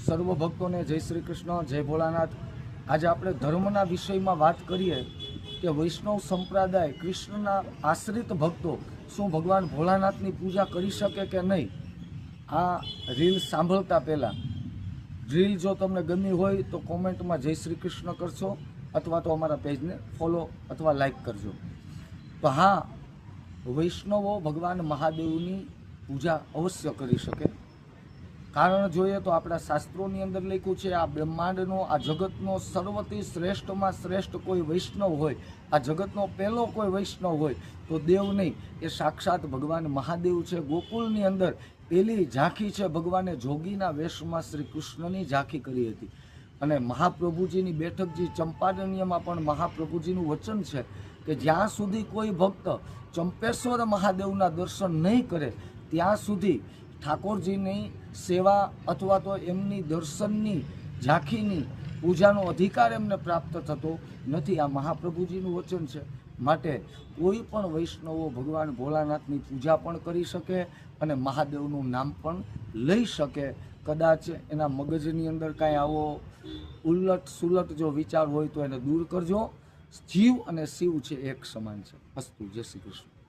સર્વ ભક્તોને જય શ્રી કૃષ્ણ, જય ભોળાનાથ। આજે આપણે ધર્મના વિષયમાં વાત કરીએ કે વૈષ્ણવ સંપ્રદાય કૃષ્ણના આશ્રિત ભક્તો શું ભગવાન ભોળાનાથની પૂજા કરી શકે કે નહીં। આ રીલ સાંભળતા પહેલાં રીલ જો તમને ગમી હોય તો કોમેન્ટમાં જય શ્રી કૃષ્ણ કરશો અથવા તો અમારા પેજને ફોલો અથવા લાઈક કરજો। તો હા, વૈષ્ણવો ભગવાન મહાદેવની પૂજા અવશ્ય કરી શકે। કારણ જોઈએ તો આપણા શાસ્ત્રોની અંદર લખ્યું છે આ બ્રહ્માંડનો, આ જગતનો સર્વથી શ્રેષ્ઠમાં શ્રેષ્ઠ કોઈ વૈષ્ણવ હોય, આ જગતનો પહેલો કોઈ વૈષ્ણવ હોય તો દેવ નહીં, એ સાક્ષાત ભગવાન મહાદેવ છે। ગોકુળની અંદર પહેલી ઝાંખી છે ભગવાને જોગીના વેશમાં શ્રી કૃષ્ણની ઝાંખી કરી હતી। અને મહાપ્રભુજીની બેઠકજી ચંપારણ્યમાં પણ મહાપ્રભુજીનું વચન છે કે જ્યાં સુધી કોઈ ભક્ત ચંપેશ્વર મહાદેવના દર્શન નહીં કરે ત્યાં સુધી ઠાકોરજીની સેવા અથવા તો એમની દર્શનની ઝાંખીની પૂજાનો અધિકાર એમને પ્રાપ્ત થતો નથી। આ મહાપ્રભુજીનું વચન છે। માટે કોઈ પણ વૈષ્ણવો ભગવાન ભોળાનાથની પૂજા પણ કરી શકે અને મહાદેવનું નામ પણ લઈ શકે। કદાચ એના મગજની અંદર કાંઈ આવો ઉલટ સુલટ જો વિચાર હોય તો એને દૂર કરજો। જીવ અને શિવ છે એક સમાન છે। અસ્તુ, જય શ્રી કૃષ્ણ।